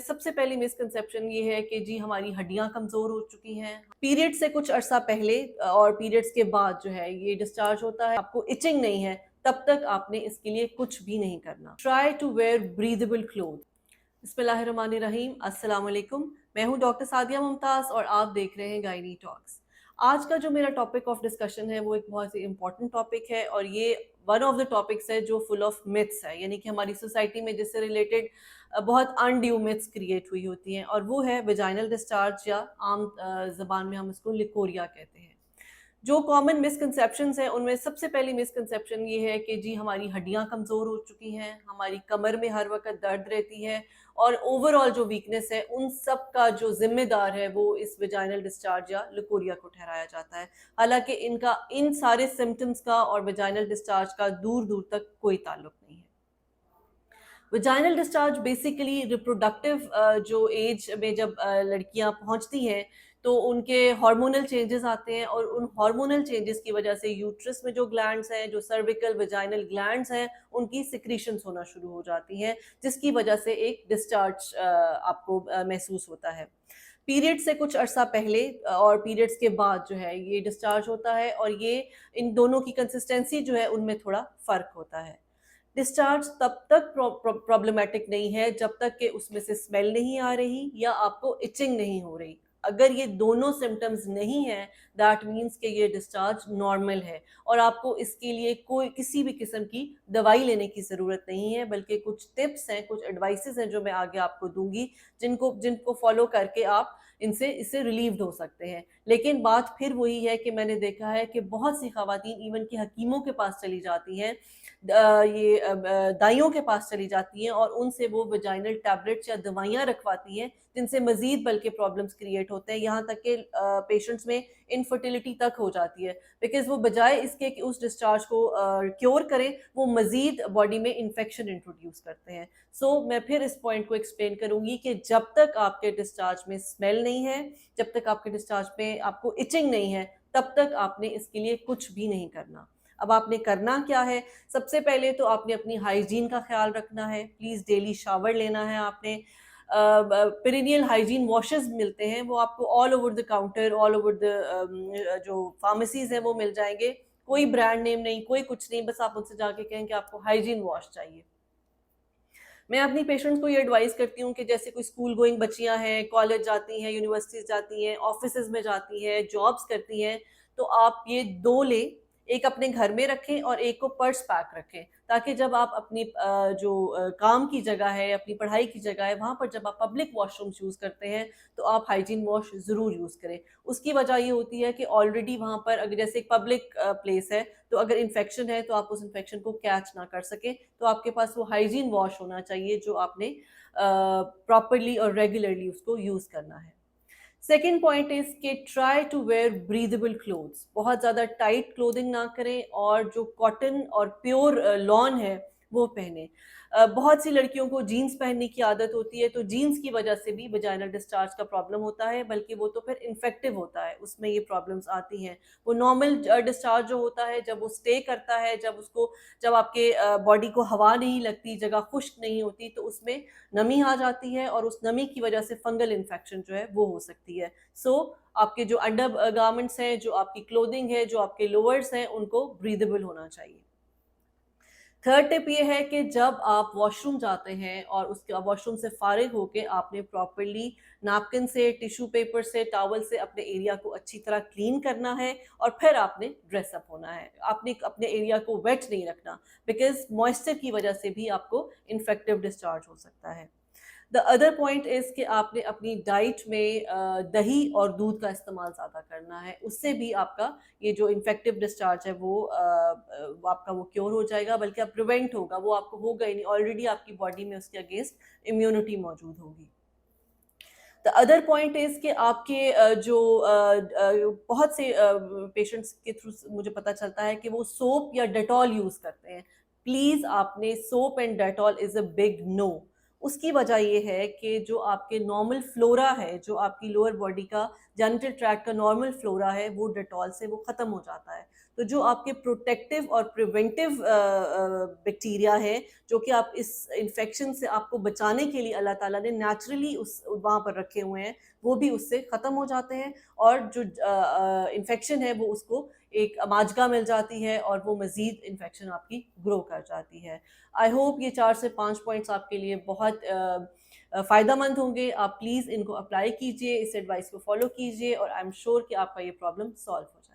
सबसे पहली मिसकंसेप्शन ये है कि जी हमारी हड्डियां कमजोर हो चुकी हैं। पीरियड से कुछ अरसा पहले और पीरियड्स के बाद जो है ये डिस्चार्ज होता है, आपको इचिंग नहीं है, तब तक आपने इसके लिए कुछ भी नहीं करना। Try to wear breathable cloth. बिस्मिल्लाहिर्रहमानिर्रहीम, अस्सलाम वालेकुम। मैं हूं डॉक्टर सादिया मुमताज और आप देख रहे हैं गायनी टॉक्स। आज का जो मेरा टॉपिक ऑफ डिस्कशन है वो एक बहुत ही इंपॉर्टेंट टॉपिक है और ये वन ऑफ द टॉपिक्स है जो फुल ऑफ मिथ्स है, यानी कि हमारी सोसाइटी में जिससे रिलेटेड बहुत अनड्यू मिथ्स क्रिएट हुई होती हैं, और वो है वेजाइनल डिस्चार्ज, या आम जबान में हम इसको लिकोरिया कहते हैं। जो कॉमन मिसकंसेप्शंस हैं उनमें सबसे पहली मिसकंसेप्शन ये है कि जी हमारी हड्डियां कमज़ोर हो चुकी हैं, हमारी कमर में हर वक्त दर्द रहती है, और ओवरऑल जो वीकनेस है उन सब का जो जिम्मेदार है वो इस वेजाइनल डिस्चार्ज या लिकोरिया को ठहराया जाता है। हालांकि इनका इन सारे सिम्टम्स का और वेजाइनल डिस्चार्ज का दूर दूर तक कोई ताल्लुक नहीं है। वेजाइनल डिस्चार्ज बेसिकली रिप्रोडक्टिव जो एज में जब लड़कियां पहुंचती हैं तो उनके हार्मोनल चेंजेस आते हैं, और उन हार्मोनल चेंजेस की वजह से यूट्रस में जो ग्लैंड्स हैं, जो सर्विकल वेजाइनल ग्लैंड्स हैं, उनकी सिक्रीशंस होना शुरू हो जाती हैं, जिसकी वजह से एक डिस्चार्ज आपको महसूस होता है। पीरियड से कुछ अरसा पहले और पीरियड्स के बाद जो है ये डिस्चार्ज होता है, और ये इन दोनों की कंसिस्टेंसी जो है उनमें थोड़ा फ़र्क होता है। डिस्चार्ज तब तक प्रॉब्लमेटिक नहीं है जब तक कि उसमें से स्मेल नहीं आ रही या आपको इचिंग नहीं हो रही। अगर ये दोनों सिम्टम्स नहीं है, दैट मीन्स कि ये डिस्चार्ज नॉर्मल है, और आपको इसके लिए कोई किसी भी किस्म की दवाई लेने की ज़रूरत नहीं है, बल्कि कुछ टिप्स हैं, कुछ एडवाइसेस हैं जो मैं आगे आपको दूंगी, जिनको जिनको फॉलो करके आप इससे रिलीव्ड हो सकते हैं। लेकिन बात फिर वही है कि मैंने देखा है कि बहुत सी खवातीन इवन कि हकीमों के पास चली जाती हैं, दाइयों के पास चली जाती हैं, और उनसे वो वेजाइनल टैबलेट्स या दवाइयाँ रखवाती हैं, जिनसे मजीद बल्कि प्रॉब्लम्स क्रिएट होते हैं, यहाँ तक कि पेशेंट्स में इनफर्टिलिटी तक हो जाती है, बिकॉज वो बजाय इसके कि उस डिस्चार्ज को क्योर करें, वो मजीद बॉडी में इन्फेक्शन इंट्रोड्यूस करते हैं। मैं फिर इस पॉइंट को एक्सप्लेन करूंगी कि जब तक आपके डिस्चार्ज में स्मेल नहीं है, जब तक आपके डिस्चार्ज में आपको इचिंग नहीं है, तब तक आपने इसके लिए कुछ भी नहीं करना। अब आपने करना क्या है? सबसे पहले तो आपने अपनी हाइजीन का ख्याल रखना है। प्लीज़ डेली शावर लेना है आपने। पेरिनियल हाइजीन वॉशेस मिलते हैं, वो आपको all over the counter, all over the जो फार्मेसीज हैं वो मिल जाएंगे। कोई ब्रांड नेम नहीं, कोई कुछ नहीं, बस आप उनसे जाके कहें कि आपको हाइजीन वॉश चाहिए। मैं अपनी पेशेंट्स को ये एडवाइस करती हूँ कि जैसे कोई स्कूल गोइंग बच्चियां हैं, कॉलेज जाती हैं, यूनिवर्सिटीज जाती हैं, ऑफिस में जाती हैं, जॉब्स करती हैं, तो आप ये दो लें, एक अपने घर में रखें और एक को पर्स पैक रखें, ताकि जब आप अपनी जो काम की जगह है, अपनी पढ़ाई की जगह है, वहाँ पर जब आप पब्लिक वॉशरूम्स यूज़ करते हैं तो आप हाइजीन वॉश ज़रूर यूज़ करें। उसकी वजह ये होती है कि ऑलरेडी वहाँ पर अगर जैसे एक पब्लिक प्लेस है, तो अगर इन्फेक्शन है तो आप उस इन्फेक्शन को कैच ना कर सकें, तो आपके पास वो हाइजीन वॉश होना चाहिए जो आपने प्रॉपरली और रेगुलरली उसको यूज़ करना है। सेकेंड पॉइंट इज कि try to wear breathable clothes. बहुत ज़्यादा टाइट क्लोथिंग ना करें, और जो कॉटन और प्योर लॉन है वो पहने। बहुत सी लड़कियों को जीन्स पहनने की आदत होती है, तो जीन्स की वजह से भी वजाइनल डिस्चार्ज का प्रॉब्लम होता है, बल्कि वो तो फिर इन्फेक्टिव होता है, उसमें ये प्रॉब्लम्स आती हैं। वो नॉर्मल डिस्चार्ज जो होता है, जब वो स्टे करता है, जब आपके बॉडी को हवा नहीं लगती, जगह खुश्क नहीं होती, तो उसमें नमी आ जाती है, और उस नमी की वजह से फंगल इन्फेक्शन जो है वो हो सकती है। आपके जो अंडर गारमेंट्स हैं, जो आपकी क्लोथिंग है, जो आपके लोअर्स हैं, उनको ब्रीदेबल होना चाहिए। थर्ड टिप ये है कि जब आप वॉशरूम जाते हैं और उसके वॉशरूम से फारिग होके आपने प्रॉपरली नैपकिन से, टिश्यू पेपर से, टॉवल से अपने एरिया को अच्छी तरह क्लीन करना है, और फिर आपने ड्रेसअप होना है। आपने अपने एरिया को वेट नहीं रखना, बिकॉज मॉइस्चर की वजह से भी आपको इन्फेक्टिव डिस्चार्ज हो सकता है। द अदर पॉइंट इज़ कि आपने अपनी डाइट में दही और दूध का इस्तेमाल ज़्यादा करना है, उससे भी आपका ये जो इन्फेक्टिव डिस्चार्ज है वो आपका वो क्योर हो जाएगा, बल्कि अब प्रिवेंट होगा, वो आपको होगा ही नहीं, ऑलरेडी आपकी बॉडी में उसके अगेंस्ट इम्यूनिटी मौजूद होगी। द अदर पॉइंट इज़ कि आपके बहुत से पेशेंट्स के थ्रू मुझे पता चलता है कि वो सोप या डेटॉल यूज़ करते हैं। प्लीज़ आपने soap and Dettol is a big no. उसकी वजह ये है कि जो आपके नॉर्मल फ्लोरा है, जो आपकी लोअर बॉडी का जेनिटल ट्रैक्ट का नॉर्मल फ्लोरा है, वो डेटॉल से वो ख़त्म हो जाता है। तो जो आपके प्रोटेक्टिव और प्रिवेंटिव बैक्टीरिया है, जो कि आप इस इन्फेक्शन से आपको बचाने के लिए अल्लाह ताला ने नेचुरली उस वहाँ पर रखे हुए हैं, वो भी उससे ख़त्म हो जाते हैं और जो इन्फेक्शन है वो उसको एक माजगा मिल जाती है और वो मज़ीद इन्फेक्शन आपकी ग्रो कर जाती है। आई होप ये 4 से 5 पॉइंट्स आपके लिए बहुत फ़ायदेमंद होंगे। आप प्लीज़ इनको अप्लाई कीजिए, इस एडवाइस को फ़ॉलो कीजिए और आई एम श्योर कि आपका ये प्रॉब्लम सॉल्व हो जाएगा।